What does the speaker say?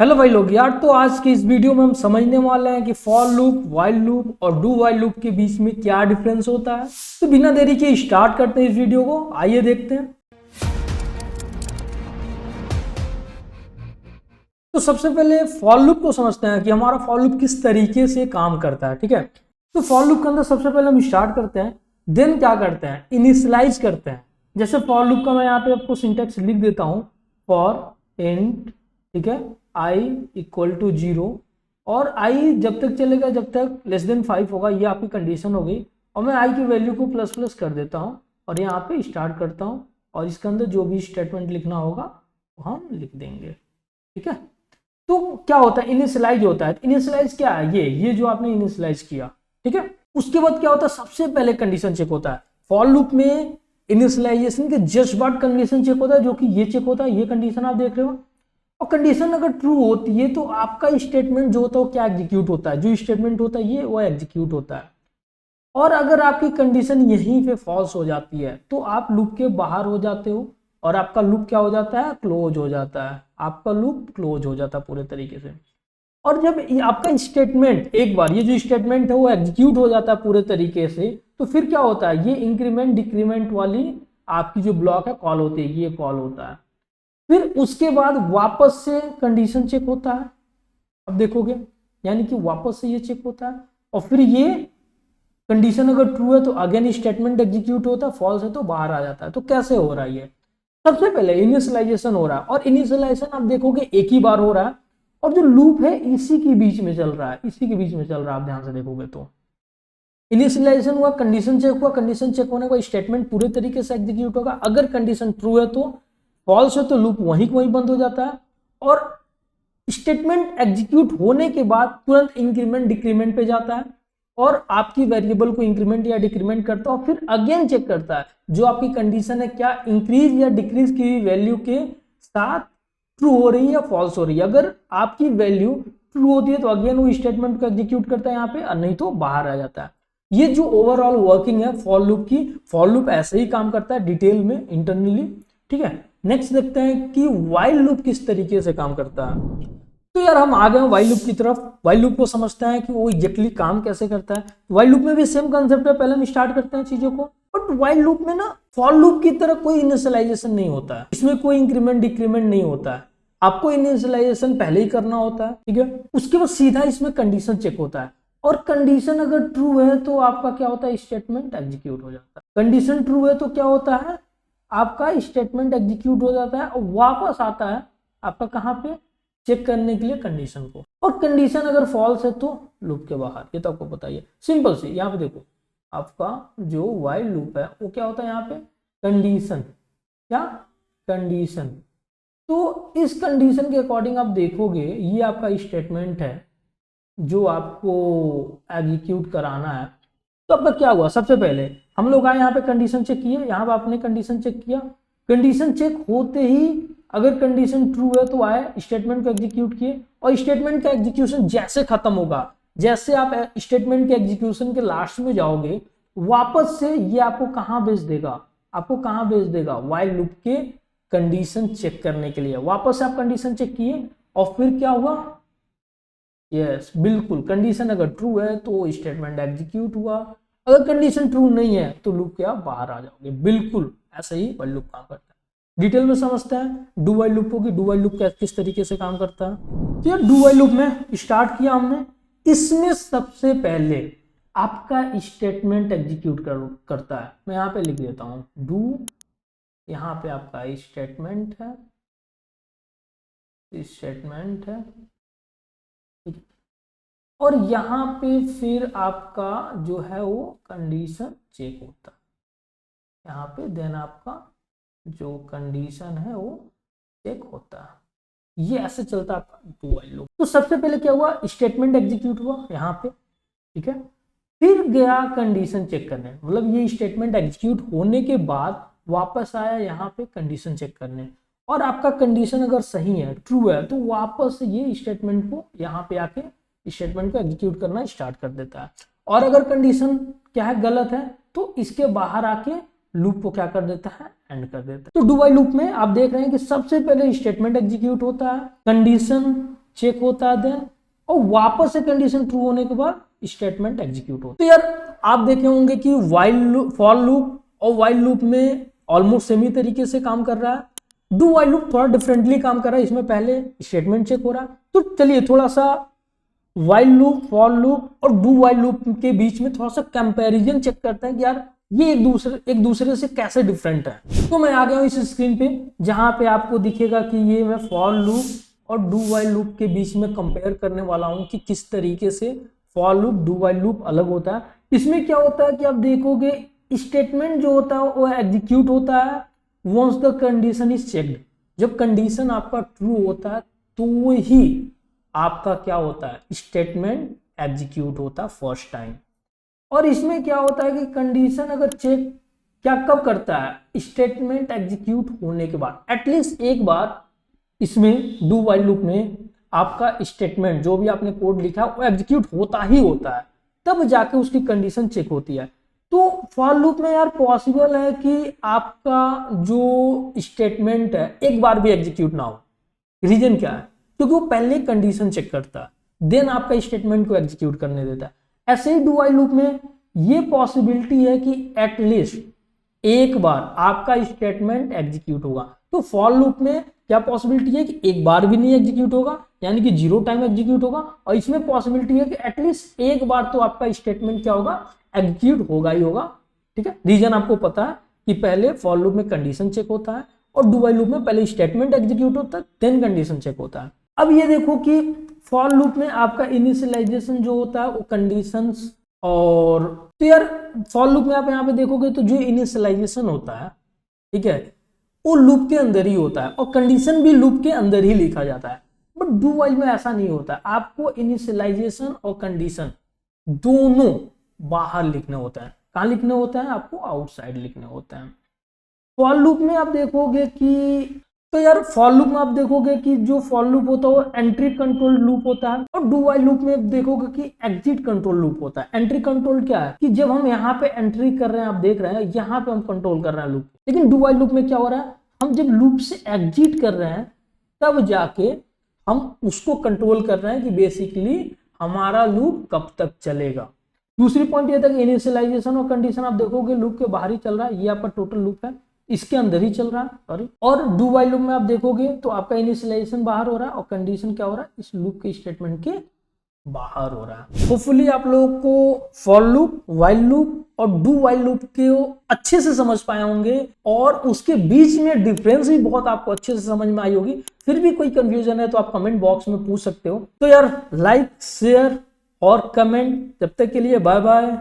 Hello भाई लोग यार, तो आज की इस वीडियो में हम समझने वाले हैं कि फॉर लूप, व्हाइल लूप और डू व्हाइल लूप के बीच में क्या डिफरेंस होता है। तो बिना देरी के स्टार्ट करते हैं इस वीडियो को, आइए देखते हैं। तो सबसे पहले फॉर लूप को समझते हैं कि हमारा फॉर लूप किस तरीके से काम करता है। ठीक है, तो फॉर लूप के अंदर सबसे पहले हम स्टार्ट करते हैं, देन क्या करते हैं, इनिशियलाइज करते हैं। जैसे फॉर लूप का मैं यहाँ पे आपको सिंटेक्स लिख देता हूँ, फॉर इंट, ठीक है, i इक्वल टू 0 और i जब तक चलेगा जब तक लेस देन 5 होगा, ये आपकी कंडीशन हो गई। और मैं i की वैल्यू को प्लस प्लस कर देता हूँ और यहाँ पे स्टार्ट करता हूँ और इसके अंदर जो भी स्टेटमेंट लिखना होगा वो हम लिख देंगे। ठीक है, तो क्या होता है, इनिशियलाइज होता है। इनिशियलाइज क्या है, ये जो आपने इनिशियलाइज किया, ठीक है, उसके बाद क्या होता है, सबसे पहले कंडीशन चेक होता है। फॉर लूप में इनिशियलाइजेशन के जस्ट बाद कंडीशन चेक होता है, जो कि ये चेक होता है, ये कंडीशन आप देख रहे हो। और कंडीशन अगर ट्रू होती है तो आपका स्टेटमेंट जो होता है वो क्या एग्जीक्यूट होता है, जो स्टेटमेंट होता है ये वो एग्जीक्यूट होता है। और अगर आपकी कंडीशन यहीं पे फॉल्स हो जाती है तो आप लूप के बाहर हो जाते हो और आपका लूप क्या हो जाता है, क्लोज हो जाता है। आपका लूप क्लोज हो जाता है पूरे तरीके से। और जब आपका स्टेटमेंट, एक बार ये जो स्टेटमेंट है वो एग्जीक्यूट हो जाता है पूरे तरीके से, तो फिर क्या होता है, ये इंक्रीमेंट डिक्रीमेंट वाली आपकी जो ब्लॉक है कॉल होती है, ये कॉल होता है। फिर उसके बाद वापस से कंडीशन चेक होता है, अब देखोगे, यानी कि वापस से ये चेक होता है और फिर ये कंडीशन अगर ट्रू है तो अगेन स्टेटमेंट एग्जीक्यूट होता है, फॉल्स है तो बाहर आ जाता है। तो कैसे हो रहा है ये, सबसे पहले इनिशियलाइजेशन हो रहा है और इनिशियलाइजेशन आप देखोगे एक ही बार हो रहा है और जो लूप है इसी के बीच में चल रहा है, इसी के बीच में चल रहा है। आप ध्यान से देखोगे तो इनिशियलाइजेशन हुआ, कंडीशन चेक हुआ, कंडीशन चेक होने का स्टेटमेंट पूरे तरीके से एग्जीक्यूट होगा। अगर कंडीशन ट्रू है तो, फॉल्स है तो लूप वहीं वहीं बंद हो जाता है और स्टेटमेंट एग्जीक्यूट होने के बाद तुरंत इंक्रीमेंट डिक्रीमेंट पे जाता है और आपकी वेरिएबल को इंक्रीमेंट या डिक्रीमेंट करता है और फिर अगेन चेक करता है जो आपकी कंडीशन है क्या इंक्रीज या डिक्रीज की वैल्यू के साथ ट्रू हो रही है या फॉल्स हो रही है। अगर आपकी वैल्यू ट्रू होती है तो अगेन वो स्टेटमेंट को एग्जीक्यूट करता है यहाँ पे, और नहीं तो बाहर आ जाता है। ये जो ओवरऑल वर्किंग है फॉर लूप की, फॉर लूप ऐसे ही काम करता है डिटेल में इंटरनली। ठीक है, नेक्स्ट देखते हैं कि व्हाइल लूप किस तरीके से काम करता है। तो यार हम आ गए व्हाइल लूप की तरफ। व्हाइल लूप को समझते हैं कि वो एग्जैक्टली काम कैसे करता है। व्हाइल लूप में भी सेम कंसेप्ट है, पहले हम स्टार्ट करते हैं चीजों को। बट व्हाइल लूप में ना फॉर लूप की तरह कोई इनिशियलाइजेशन नहीं होता है, इसमें कोई इंक्रीमेंट डिक्रीमेंट नहीं होता है। आपको इनिशियलाइजेशन पहले ही करना होता है, ठीक है, उसके बाद सीधा इसमें कंडीशन चेक होता है और कंडीशन अगर ट्रू है तो आपका क्या होता है, स्टेटमेंट एग्जीक्यूट हो जाता है। कंडीशन ट्रू है तो क्या होता है, आपका स्टेटमेंट एग्जीक्यूट हो जाता है और वापस आता है आपका कहां पे, चेक करने के लिए कंडीशन को। और कंडीशन अगर फॉल्स है तो लूप के बाहर, ये तो आपको पता ही है। सिंपल सी, यहाँ पे देखो आपका जो व्हाइल लूप है वो क्या होता है, यहाँ पे कंडीशन, क्या कंडीशन। तो इस कंडीशन के अकॉर्डिंग आप देखोगे ये आपका स्टेटमेंट है जो आपको एग्जीक्यूट कराना है। तो आपका क्या हुआ, सबसे पहले हम लोग आए यहाँ पे कंडीशन चेक किए, यहाँ पे आपने कंडीशन चेक किया। कंडीशन चेक होते ही अगर कंडीशन ट्रू है तो आए स्टेटमेंट को एग्जीक्यूट किए और स्टेटमेंट का एग्जीक्यूशन जैसे खत्म होगा, जैसे आप स्टेटमेंट के एग्जीक्यूशन के लास्ट में जाओगे, वापस से ये आपको कहाँ भेज देगा, आपको कहाँ भेज देगा, व्हाइल लूप के कंडीशन चेक करने के लिए। वापस से आप कंडीशन चेक किए और फिर क्या हुआ, यस बिल्कुल, कंडीशन अगर ट्रू है तो स्टेटमेंट एग्जीक्यूट हुआ, अगर कंडीशन ट्रू नहीं है तो लूप के आप बाहर आ जाओगे। बिल्कुल ऐसे ही व्हाइल लूप काम करता है। डिटेल में समझते हैं डू व्हाइल लूप होगी, डू व्हाइल लूप किस तरीके से काम करता है। तो यार डू व्हाइल लूप में स्टार्ट किया हमने, इसमें सबसे पहले आपका स्टेटमेंट एग्जीक्यूट करता है। मैं यहाँ पे लिख देता हूँ डू, यहाँ पे आपका स्टेटमेंट है, स्टेटमेंट है, और यहाँ पे फिर आपका जो है वो कंडीशन चेक होता है यहाँ पे, देन आपका जो कंडीशन है वो चेक होता है। ये ऐसे चलता है आपका डू व्हाइल लूप। तो सबसे पहले क्या हुआ, स्टेटमेंट एग्जीक्यूट हुआ यहाँ पे, ठीक है, फिर गया कंडीशन चेक करने, मतलब ये स्टेटमेंट एग्जीक्यूट होने के बाद वापस आया यहाँ पे कंडीशन चेक करने, और आपका कंडीशन अगर सही है, ट्रू है, तो वापस ये स्टेटमेंट को यहाँ पे आके स्टेटमेंट को एग्जीक्यूट करना स्टार्ट कर देता है। और अगर कंडीशन क्या है, गलत है, तो इसके बाहर आके लूप को क्या कर देता है, एंड कर देता है। तो डू व्हाइल लूप में आप देख रहे हैं कि सबसे पहले स्टेटमेंट एग्जीक्यूट होता है, कंडीशन चेक होता है देन, और वापस से कंडीशन ट्रू होने के बाद स्टेटमेंट एग्जीक्यूट होता है। तो यार आप देखे होंगे कि वाइल लूप, फॉर लूप और वाइल लूप में ऑलमोस्ट सेम ही तरीके से काम कर रहा है। डू वाइल लूप थोड़ा डिफरेंटली काम कर रहा है, इसमें पहले स्टेटमेंट चेक हो रहा है। तो चलिए थोड़ा सा वाइल लूप, फॉर लूप और डू वाइल लूप के बीच में थोड़ा सा कंपैरिजन चेक करते हैं कि यार ये एक दूसरे से कैसे डिफरेंट है। तो मैं आ गया हूं इस स्क्रीन पे, जहां पे आपको दिखेगा कि ये मैं फॉर लूप और डू वाइल लूप के बीच में कंपेयर करने वाला हूं कि किस तरीके से for loop, do while loop अलग होता है। इसमें क्या होता है कि आप देखोगे स्टेटमेंट जो होता है वो एग्जीक्यूट होता है once the condition is checked. जब कंडीशन आपका ट्रू होता है तो ही आपका क्या होता है, स्टेटमेंट एग्जीक्यूट होता है फर्स्ट टाइम। और इसमें क्या होता है कि कंडीशन अगर चेक क्या कब करता है, स्टेटमेंट एग्जीक्यूट होने के बाद। एटलीस्ट एक बार इसमें डू वाइल लूप में आपका स्टेटमेंट जो भी आपने कोड लिखा वो एग्जीक्यूट होता ही होता है, तब जाके उसकी कंडीशन चेक होती है। तो फॉर लूप में यार पॉसिबल है कि आपका जो स्टेटमेंट है एक बार भी एग्जीक्यूट ना हो। रीजन क्या है, क्योंकि वो पहले कंडीशन चेक करता है देन आपका स्टेटमेंट को एग्जीक्यूट करने देता है। ऐसे ही डू वाइल लूप में ये पॉसिबिलिटी है कि एटलीस्ट एक बार आपका स्टेटमेंट एग्जीक्यूट होगा। तो फॉर लूप में क्या पॉसिबिलिटी है कि एक बार भी नहीं एग्जीक्यूट होगा, यानी कि 0 टाइम एग्जीक्यूट होगा। और इसमें पॉसिबिलिटी है कि एटलीस्ट एक बार तो आपका स्टेटमेंट क्या होगा, एग्जीक्यूट होगा ही होगा। ठीक है, रीजन आपको पता है कि पहले फॉर लूप में कंडीशन चेक होता है और डू वाइल लूप में पहले स्टेटमेंट एग्जीक्यूट होता है देन कंडीशन चेक होता है। अब ये देखो कि फॉर लूप में आपका इनिशियलाइजेशन जो होता है वो कंडीशंस, और तो यार फॉर लूप में आप यहाँ पे देखोगे तो जो इनिशियलाइजेशन होता है, ठीक है, वो लूप के अंदर ही होता है और कंडीशन भी लूप के अंदर ही लिखा जाता है। बट डू वाइल में ऐसा नहीं होता, आपको इनिशियलाइजेशन और कंडीशन दोनों बाहर लिखने होते हैं। कहाँ लिखने होते हैं, आपको आउटसाइड लिखने होते हैं। फॉर लूप में आप देखोगे कि तो यार फॉर लूप में आप देखोगे कि जो फॉर लूप होता है वो एंट्री कंट्रोल लूप होता है, और डू वाइल लूप में देखोगे कि एग्जिट कंट्रोल लूप होता है। एंट्री कंट्रोल क्या है कि जब हम यहाँ पे एंट्री कर रहे हैं, आप देख रहे हैं यहाँ पे हम कंट्रोल कर रहे हैं लूप। लेकिन डू वाइल लूप में क्या हो रहा है, हम जब लूप से एग्जिट कर रहे हैं तब जाके हम उसको कंट्रोल कर रहे हैं कि बेसिकली हमारा लूप कब तक चलेगा। दूसरी पॉइंट ये था कि इनिशियलाइजेशन और कंडीशन आप देखोगे लूप के बाहर ही चल रहा है, ये आपका टोटल लूप है, इसके अंदर ही चल रहा है, सॉरी। और डू वाइल लूप में आप देखोगे तो आपका इनिशियलाइजेशन बाहर हो रहा है और कंडीशन क्या हो रहा है, इस लूप के स्टेटमेंट के बाहर हो रहा है। होपफुली आप लोगों को फॉर लूप, वाइल लूप और डू वाइल लूप के अच्छे से समझ पाए होंगे, और उसके बीच में डिफरेंस भी बहुत आपको अच्छे से समझ में आई होगी। फिर भी कोई कंफ्यूजन है तो आप कमेंट बॉक्स में पूछ सकते हो। तो यार लाइक, शेयर और कमेंट, जब तक के लिए बाय बाय।